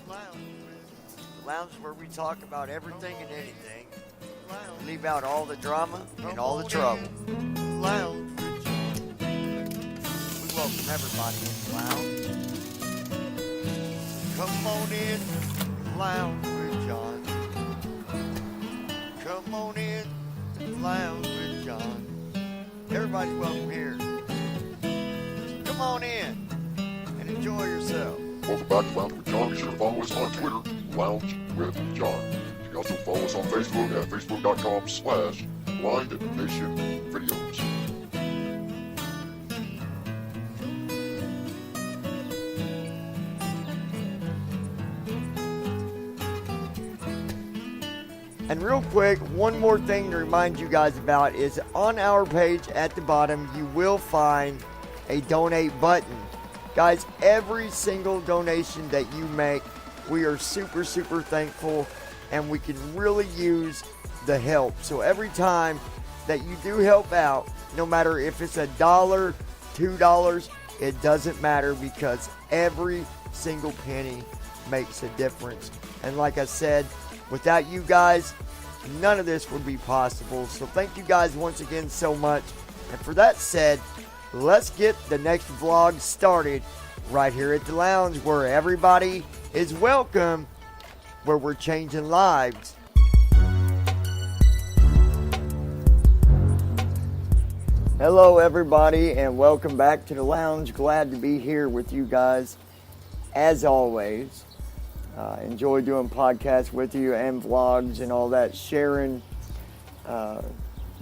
The lounge is where we talk about everything and anything. Leave out all the drama and all the trouble. We welcome everybody in the lounge. Come on in, lounge with John. Come on in, lounge with John. Everybody's welcome here. Come on in and enjoy yourself. Welcome back to Lounge with John. Be sure to follow us on Twitter, Lounge with John. You can also follow us on Facebook at facebook.com/Blind Nation Videos. And real quick, one more thing to remind you guys about is on our page at the bottom, you will find a donate button. Guys, every single donation that you make, we are super, super thankful, and we can really use the help. So every time that you do help out, no matter if it's $1, $2, it doesn't matter, because every single penny makes a difference. And like I said, without you guys, none of this would be possible. So thank you guys once again so much. And for that said, let's get the next vlog started right here at the lounge, where everybody is welcome, where we're changing lives. Hello everybody, and welcome back to the lounge. Glad to be here with you guys as always. Enjoy doing podcasts with you and vlogs and all that, sharing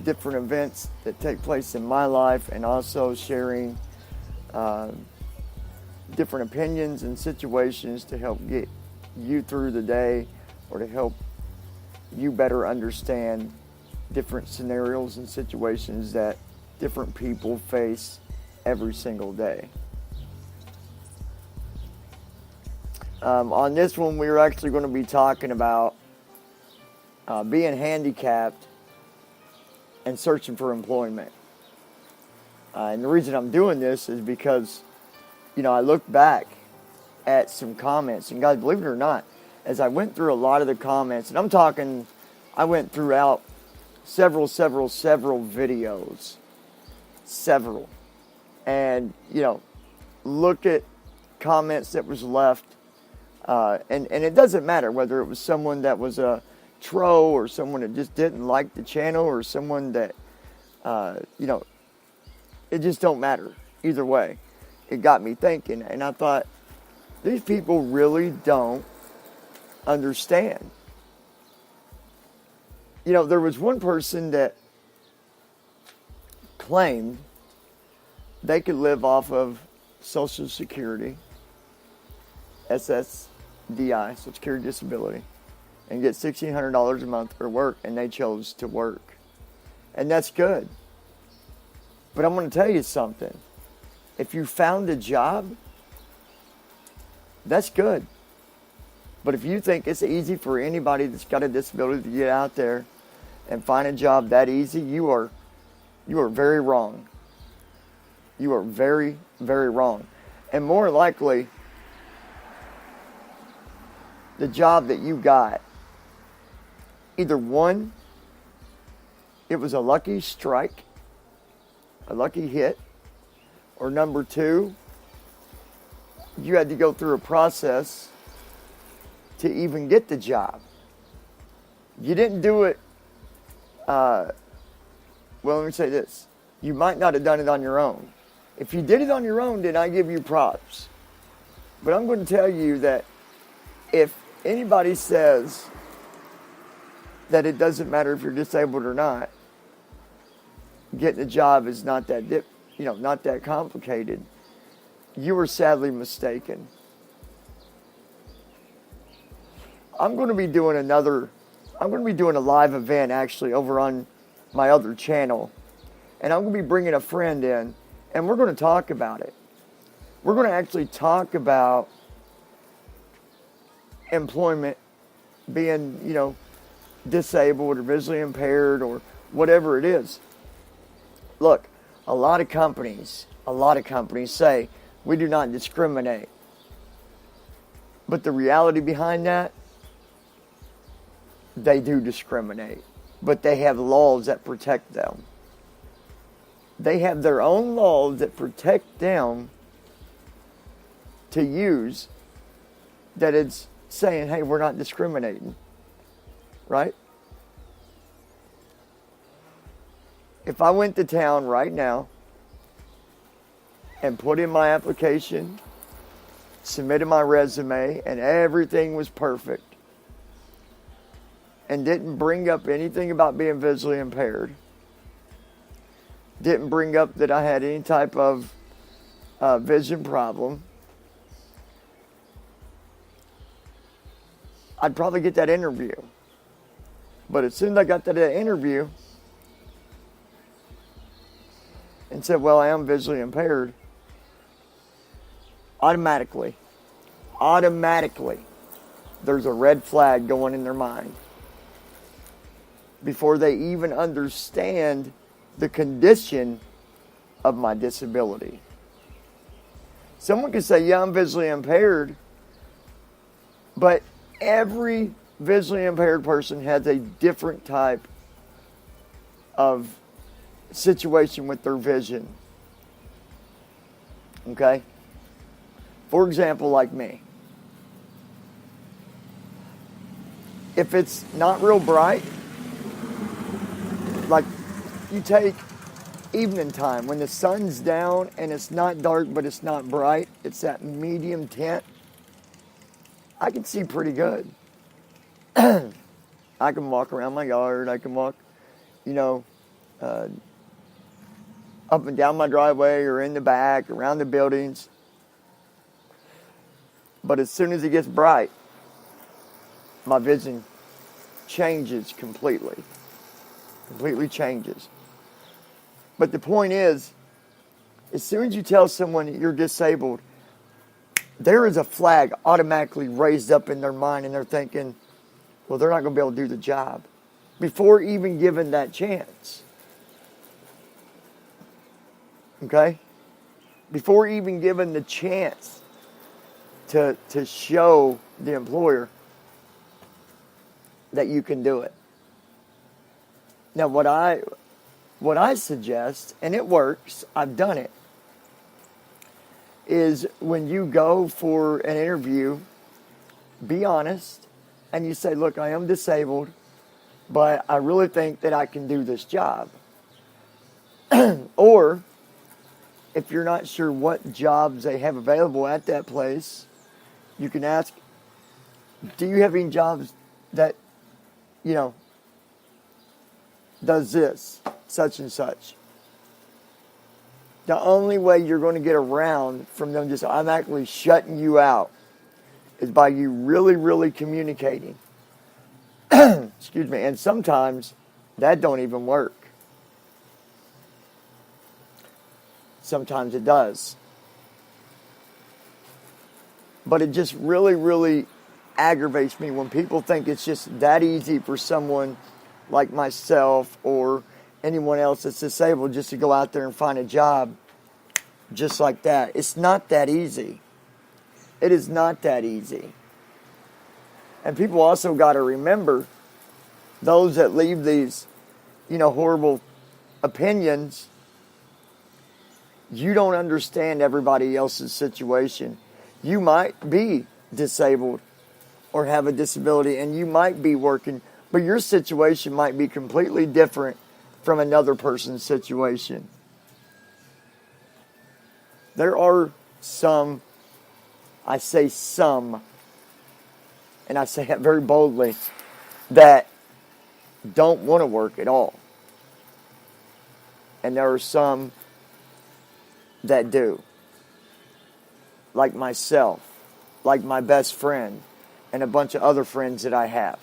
different events that take place in my life, and also sharing different opinions and situations to help get you through the day, or to help you better understand different scenarios and situations that different people face every single day. On this one, we're actually going to be talking about being handicapped and searching for employment. And the reason I'm doing this is because, I look back at some comments, and guys, believe it or not, as I went through a lot of the comments, and I went throughout several videos, and, look at comments that was left. And it doesn't matter whether it was someone that was a troll, or someone that just didn't like the channel, or someone that, it just don't matter. Either way, it got me thinking, and I thought, these people really don't understand. There was one person that claimed they could live off of Social Security, SSDI, Social Security Disability, and get $1,600 a month for work, and they chose to work. And that's good. But I'm going to tell you something. If you found a job, that's good. But if you think it's easy for anybody that's got a disability to get out there and find a job that easy, you are very wrong. You are very, very wrong. And more likely, the job that you got, either one, it was a lucky strike, a lucky hit, or number two, you had to go through a process to even get the job. You didn't do it, well, let me say this. You might not have done it on your own. If you did it on your own, then I give you props. But I'm going to tell you that if anybody says that it doesn't matter if you're disabled or not, getting a job is not that not that complicated, you are sadly mistaken. I'm going to be doing a live event actually over on my other channel, and I'm going to be bringing a friend in, and we're going to talk about it. We're going to actually talk about employment, being, disabled or visually impaired or whatever it is. Look, a lot of companies say we do not discriminate. But the reality behind that, they do discriminate. But they have laws that protect them. They have their own laws that protect them to use, that it's saying, hey, we're not discriminating. Right? If I went to town right now and put in my application, submitted my resume, and everything was perfect, and didn't bring up anything about being visually impaired, didn't bring up that I had any type of vision problem, I'd probably get that interview. But as soon as I got to that interview and said, well, I am visually impaired, automatically, there's a red flag going in their mind before they even understand the condition of my disability. Someone can say, yeah, I'm visually impaired, but every visually impaired person has a different type of situation with their vision. Okay? For example, like me. If it's not real bright, like you take evening time when the sun's down and it's not dark but it's not bright, it's that medium tint, I can see pretty good. I can walk around my yard, I can walk, up and down my driveway or in the back, around the buildings. But as soon as it gets bright, my vision changes completely. Completely changes. But the point is, as soon as you tell someone that you're disabled, there is a flag automatically raised up in their mind, and they're thinking, well, they're not going to be able to do the job before even given that chance. Okay? Before even given the chance to show the employer that you can do it. Now, what I suggest, and it works, I've done it, is when you go for an interview, be honest, and you say, look, I am disabled, but I really think that I can do this job. Or, if you're not sure what jobs they have available at that place, you can ask, do you have any jobs that, does this, such and such? The only way you're going to get around from them just automatically shutting you out is by you really, really communicating. Excuse me. And sometimes that don't even work. Sometimes it does. But it just really, really aggravates me when people think it's just that easy for someone like myself or anyone else that's disabled just to go out there and find a job just like that. It's not that easy. It is not that easy. And people also got to remember, those that leave these, horrible opinions, you don't understand everybody else's situation. You might be disabled or have a disability, and you might be working, but your situation might be completely different from another person's situation. There are some, I say some, and I say that very boldly, that don't want to work at all. And there are some that do. Like myself, like my best friend, and a bunch of other friends that I have.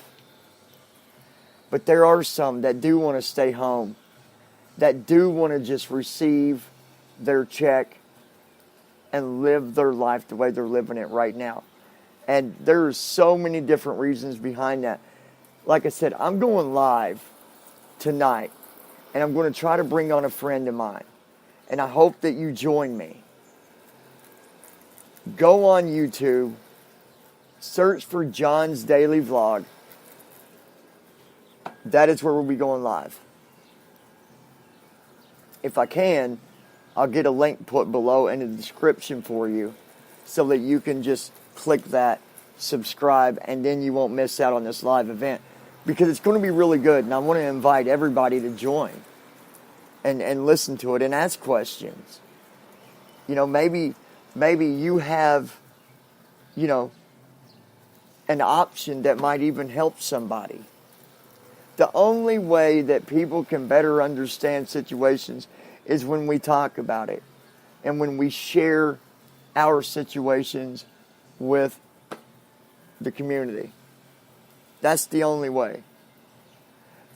But there are some that do want to stay home, that do want to just receive their check and live their life the way they're living it right now. And there's so many different reasons behind that. Like I said, I'm going live tonight, and I'm going to try to bring on a friend of mine. And I hope that you join me. Go on YouTube, search for John's Daily Vlog. That is where we'll be going live. If I can, I'll get a link put below in the description for you so that you can just click that, subscribe, and then you won't miss out on this live event, because it's going to be really good, and I want to invite everybody to join and listen to it and ask questions. You know, maybe you have, you know, an option that might even help somebody. The only way that people can better understand situations is when we talk about it and when we share our situations with the community. That's the only way.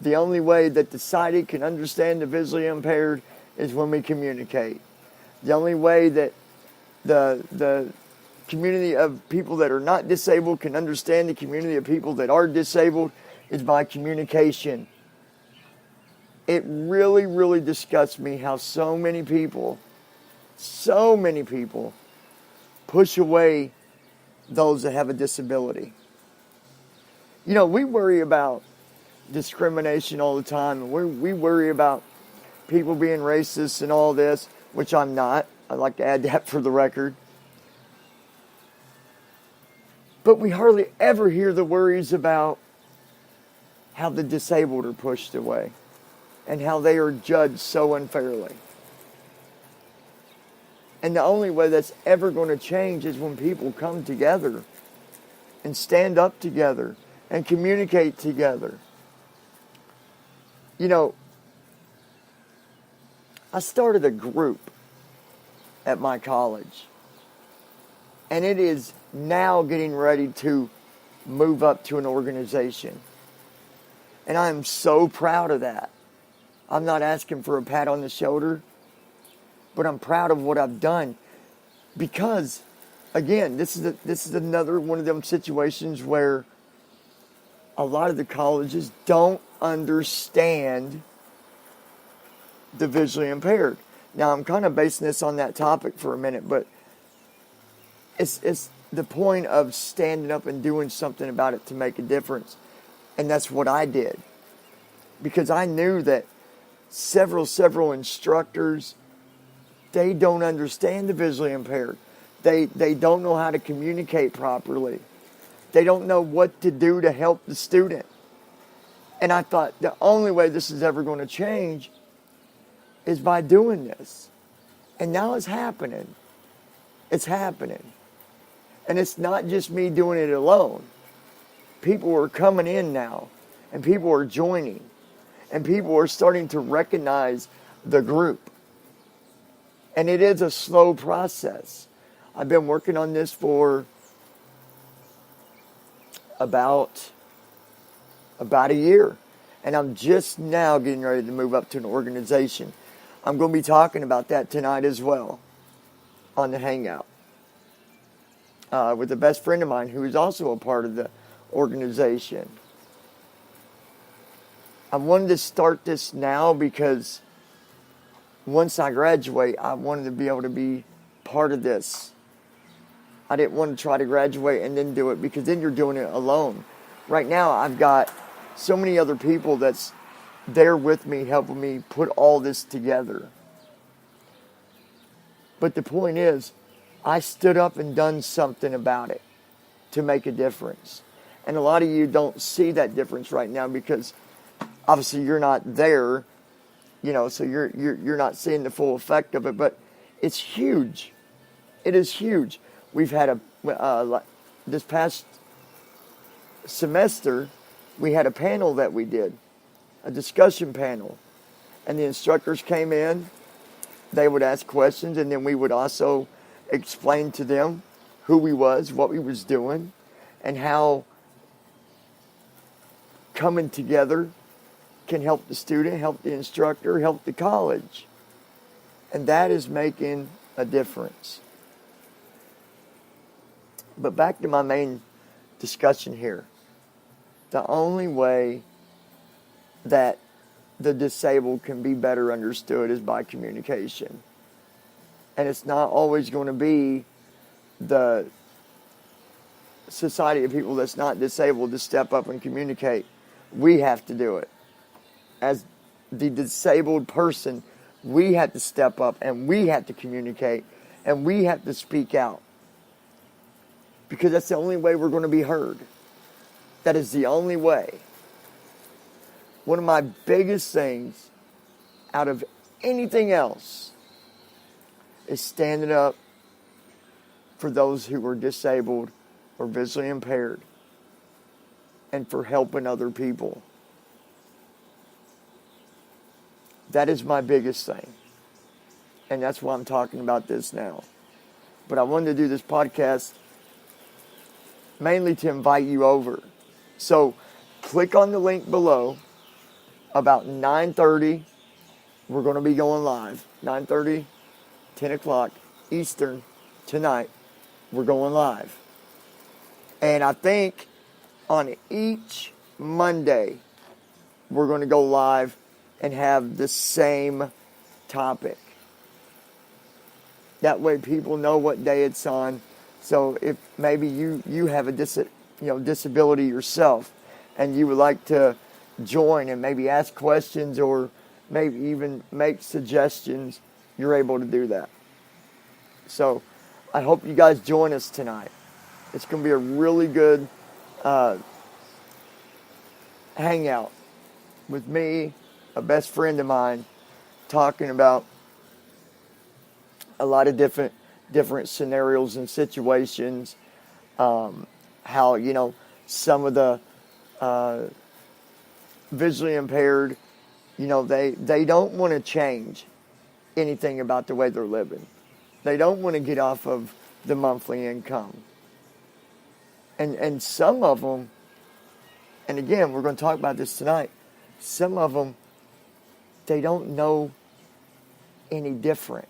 The only way that the sighted can understand the visually impaired is when we communicate. The only way that the community of people that are not disabled can understand the community of people that are disabled is by communication. It really, really disgusts me how so many people push away those that have a disability. You know, we worry about discrimination all the time, and we worry about people being racist and all this, which I'm not. I'd like to add that for the record. But we hardly ever hear the worries about how the disabled are pushed away and how they are judged so unfairly. And the only way that's ever going to change is when people come together and stand up together and communicate together. You know, I started a group at my college, and it is now getting ready to move up to an organization. And I am so proud of that. I'm not asking for a pat on the shoulder, but I'm proud of what I've done, because, again, this is another one of them situations where a lot of the colleges don't understand the visually impaired. Now, I'm kind of basing this on that topic for a minute, but it's the point of standing up and doing something about it to make a difference. And that's what I did, because I knew that several instructors, they don't understand the visually impaired. They don't know how to communicate properly. They don't know what to do to help the student. And I thought the only way this is ever going to change is by doing this. And now it's happening. It's happening. And it's not just me doing it alone. People are coming in now, and people are joining, and people are starting to recognize the group. And it is a slow process. I've been working on this for about a year, and I'm just now getting ready to move up to an organization. I'm going to be talking about that tonight as well on the Hangout with a best friend of mine who is also a part of the organization. I wanted to start this now because once I graduate, I wanted to be able to be part of this. I didn't want to try to graduate and then do it, because then you're doing it alone. Right now, I've got so many other people that's there with me, helping me put all this together. But the point is, I stood up and done something about it to make a difference. And a lot of you don't see that difference right now because obviously you're not there, you know, so you're not seeing the full effect of it, but it's huge. It is huge. We've had this past semester, we had a panel that we did, a discussion panel, and the instructors came in, they would ask questions, and then we would also explain to them who we was, what we was doing, and how coming together can help the student, help the instructor, help the college. And that is making a difference. But back to my main discussion here. The only way that the disabled can be better understood is by communication. And it's not always going to be the society of people that's not disabled to step up and communicate. We have to do it. As the disabled person, we have to step up and we have to communicate and we have to speak out. Because that's the only way we're going to be heard. That is the only way. One of my biggest things out of anything else is standing up for those who are disabled or visually impaired and for helping other people. That is my biggest thing. And that's why I'm talking about this now. But I wanted to do this podcast mainly to invite you over. So click on the link below. About 9:30, we're going to be going live. 9:30, 10 o'clock Eastern tonight, we're going live. And I think on each Monday, we're going to go live and have the same topic. That way people know what day it's on. So if maybe you have a disability yourself and you would like to join and maybe ask questions or maybe even make suggestions, you're able to do that. So I hope you guys join us tonight. It's going to be a really good hangout with me, a best friend of mine, talking about a lot of different scenarios and situations. How, some of the visually impaired, they don't want to change anything about the way they're living. They don't want to get off of the monthly income. And some of them, and again, we're going to talk about this tonight, some of them, they don't know any different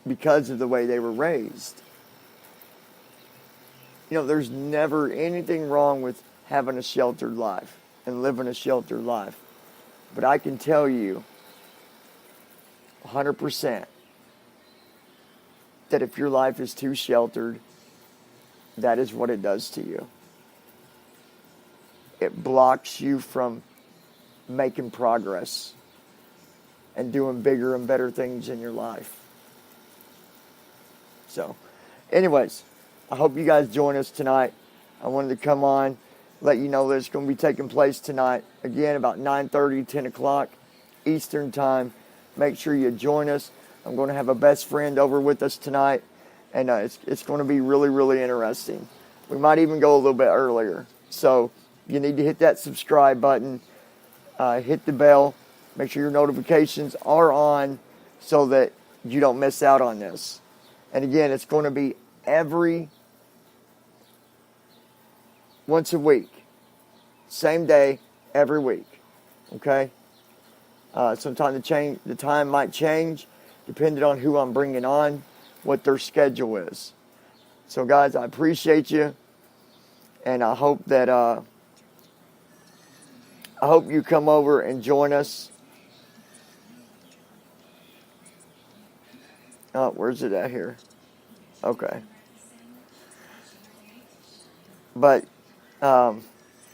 because of the way they were raised. There's never anything wrong with having a sheltered life and living a sheltered life. But I can tell you 100% that if your life is too sheltered, that is what it does to you. It blocks you from making progress and doing bigger and better things in your life. So, anyways, I hope you guys join us tonight. I wanted to come on, let you know that it's going to be taking place tonight. Again, about 9:30, 10 o'clock Eastern time. Make sure you join us. I'm going to have a best friend over with us tonight. And it's going to be really, really interesting. We might even go a little bit earlier. So you need to hit that subscribe button. Hit the bell. Make sure your notifications are on so that you don't miss out on this. And again, it's going to be once a week. Same day, every week. Okay? Sometimes the time might change depending on who I'm bringing on, what their schedule is. So guys, I appreciate you. And I hope that you come over and join us. Oh, where's it at here? Okay. But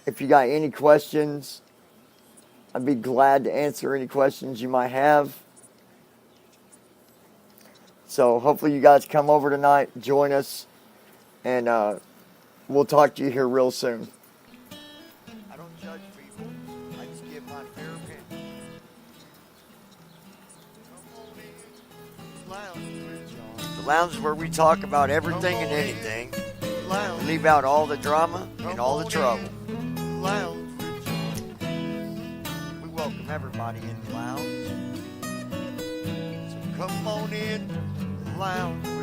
if you got any questions, I'd be glad to answer any questions you might have. So hopefully you guys come over tonight, join us, and we'll talk to you here real soon. I don't judge people. I just give my fair opinion. The lounge is where we talk about everything and anything. We leave out all the drama and all the trouble. We welcome everybody in the lounge. So come on in the lounge.